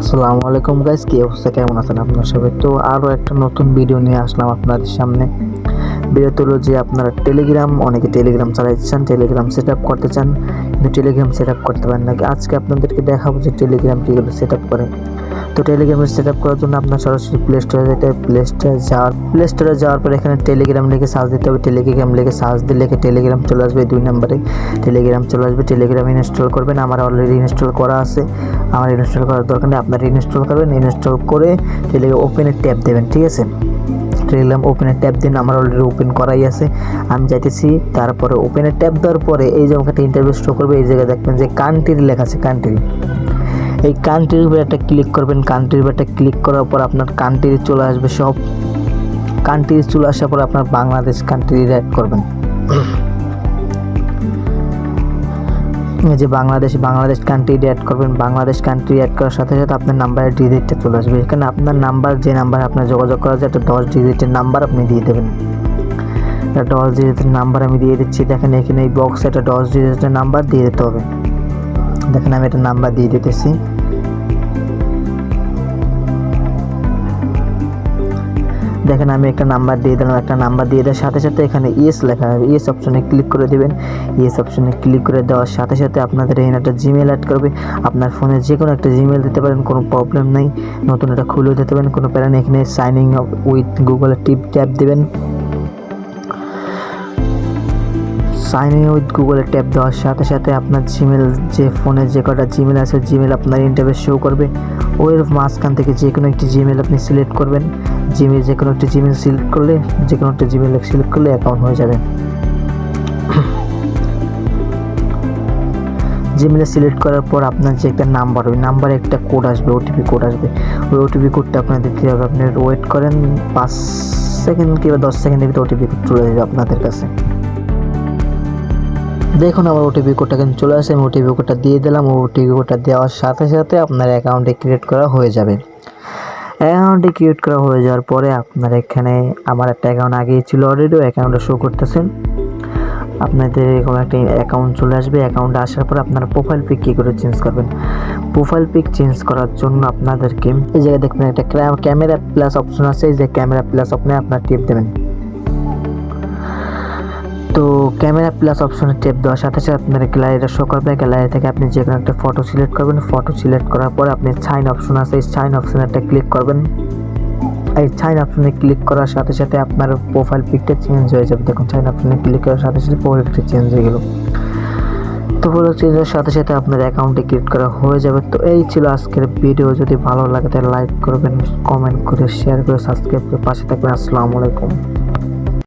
আসসালামু আলাইকুম গাইস, কি অবস্থা, কেমন আছেন আপনারা সবাই? তো আরও একটা নতুন ভিডিও নিয়ে আসলাম আপনাদের সামনে। ভিডিওতে হলো যে আপনারা অনেকে টেলিগ্রাম চালাচ্ছেন, টেলিগ্রাম সেট আপ করতে চান, কিন্তু টেলিগ্রাম সেট আপ করতে পারেন নাকি। আজকে আপনাদেরকে দেখাবো যে টেলিগ্রাম কীভাবে সেট আপ করে। তো টেলিগ্রামের সেট আপ করার জন্য আপনার সরাসরি প্লে স্টোরে যেতে হবে। প্লে স্টোরে যাওয়ার পর এখানে টেলিগ্রাম লিখে সার্চ দিতে হবে। টেলিগ্রাম লিখে সার্চ দিলে টেলিগ্রাম চলে আসবে, 2 নম্বরে টেলিগ্রাম চলে আসবে। টেলিগ্রাম ইনস্টল করবেন। আমার অলরেডি ইনস্টল করা আছে, আমার ইনস্টল করার দরকার নেই, আপনারা ইনস্টল করবেন। ইনস্টল করে টেলিগ্রাম ওপেনে ট্যাপ দেবেন, ঠিক আছে? টেলিগ্রাম ওপেনে ট্যাপ দিন, আমার অলরেডি ওপেন করাই আছে, আমি যাইতেছি। তারপরে ওপেনে ট্যাপ দেওয়ার পরে এই যে একটা ইন্টারভিউ শো করবে, এই জায়গায় দেখবেন যে কান্ট্রি লেখা আছে, কান্ট্রি। এই কান্ট্রির উপরে একটা ক্লিক করবেন। কান্ট্রির উপরে একটা ক্লিক করার পর আপনার কান্ট্রি চলে আসবে, সব কান্ট্রি চলে আসার পর আপনার বাংলাদেশ কান্ট্রি অ্যাড করবেন। এই যে বাংলাদেশ কান্ট্রি অ্যাড করবেন। বাংলাদেশ কান্ট্রি অ্যাড করার সাথে সাথে আপনার নাম্বারের ডিজিটটা চলে আসবে। এখানে আপনার নাম্বার, যে নাম্বার আপনার যোগাযোগ করা যায়, একটা 10 ডিজিটের নাম্বার আপনি দিয়ে দেবেন। একটা 10 ডিজিটের নাম্বার আমি দিয়ে দিচ্ছি। দেখেন এখানে এই বক্সে একটা 10 ডিজিটের নাম্বার দিয়ে দিতে হবে। দেখেন আমি একটা নাম্বার দিয়ে দিতেছি। দেখেন আমি একটা নাম্বার দিয়ে দিলাম। একটা নাম্বার দিয়ে দেওয়ার সাথে সাথে এখানে ইয়েস লেখা হবে, ইয়েস অপশনে ক্লিক করে দেবেন। ইয়েস অপশনে ক্লিক করে দেওয়ার সাথে সাথে আপনাদের এখানে একটা জিমেল অ্যাড করবে। আপনার ফোনে যে কোনো একটা জিমেল দিতে পারেন, কোনো প্রবলেম নেই। নতুন একটা খুলেও দিতে পারেন, কোনো প্যারা নেই। এখানে সাইনিং আপ উইথ গুগলে ট্যাপ দেবেন। সাইনিং উইথ গুগলে ট্যাপ দেওয়ার সাথে সাথে আপনার জিমেল, যে ফোনে যে কটা জিমেল আছে, জিমেল আপনার ইন্টারফেস শো করবে। ওর মাঝখান থেকে যে কোনো একটি জিমেল আপনি সিলেক্ট করবেন। যে কোনো একটা জিমেল সিলেক্ট করলে অ্যাকাউন্ট হয়ে যাবে। জিমেলে সিলেক্ট করার পর আপনার যে একটা নাম্বার, ওই নাম্বারে একটা কোড আসবে, ওটিপি কোড আসবে। ওই ওটিপি কোডটা আপনার দিতে হবে। আপনি ওয়েট করেন 5 সেকেন্ড কিংবা 10 সেকেন্ডের ভিতরে ওটিপি কোড চলে যাবে আপনাদের কাছে। দেখুন আমার ওটিপি কোডটা কিন্তু চলে আসে, আমি ওটিপি কোডটা দিয়ে দিলাম। ওটিপি কোডটা দেওয়ার সাথে সাথে আপনার অ্যাকাউন্টে ক্রিয়েট করা হয়ে যাবে। অ্যাকাউন্টে ক্রিয়েট করা হয়ে যাওয়ার পরে আপনার এখানে, আমার একটা অ্যাকাউন্ট আগেই ছিল অলরেডি, অ্যাকাউন্টে শো করতেছেন। আপনাদের এরকম একটা অ্যাকাউন্ট চলে আসবে। অ্যাকাউন্টে আসার পর আপনারা প্রোফাইল পিক কী করে চেঞ্জ করবেন। প্রোফাইল পিক চেঞ্জ করার জন্য আপনাদেরকে এই জায়গায় দেখবেন একটা ক্যামেরা প্লাস অপশন আছে। এই যে ক্যামেরা প্লাস অপশনে আপনার টিপ দেবেন। তো ক্যামেরা প্লাস অপশনে টেপ দেওয়ার সাথে সাথে আপনার গ্যালারিটা শো করবে। গ্যালারি থেকে আপনি যে কোনো একটা ফটো সিলেক্ট করবেন। ফটো সিলেক্ট করার পরে আপনি সাইন অপশন আছে, এই সাইন অপশনে একটা ক্লিক করবেন। এই সাইন অপশনে ক্লিক করার সাথে সাথে আপনার প্রোফাইল পিকটা চেঞ্জ হয়ে যাবে। দেখুন সাইন অপশনে ক্লিক করার সাথে সাথে প্রোফাইল পিকটা চেঞ্জ হয়ে গেল। তো প্রোফাইল চেঞ্জ হওয়ার সাথে সাথে আপনার অ্যাকাউন্টে ক্রিয়েট করা হয়ে যাবে। তো এই ছিল আজকের ভিডিও। যদি ভালো লাগে তাহলে লাইক করবেন, কমেন্ট করে, শেয়ার করে, সাবস্ক্রাইব করে পাশে থাকবেন। আসসালামু আলাইকুম।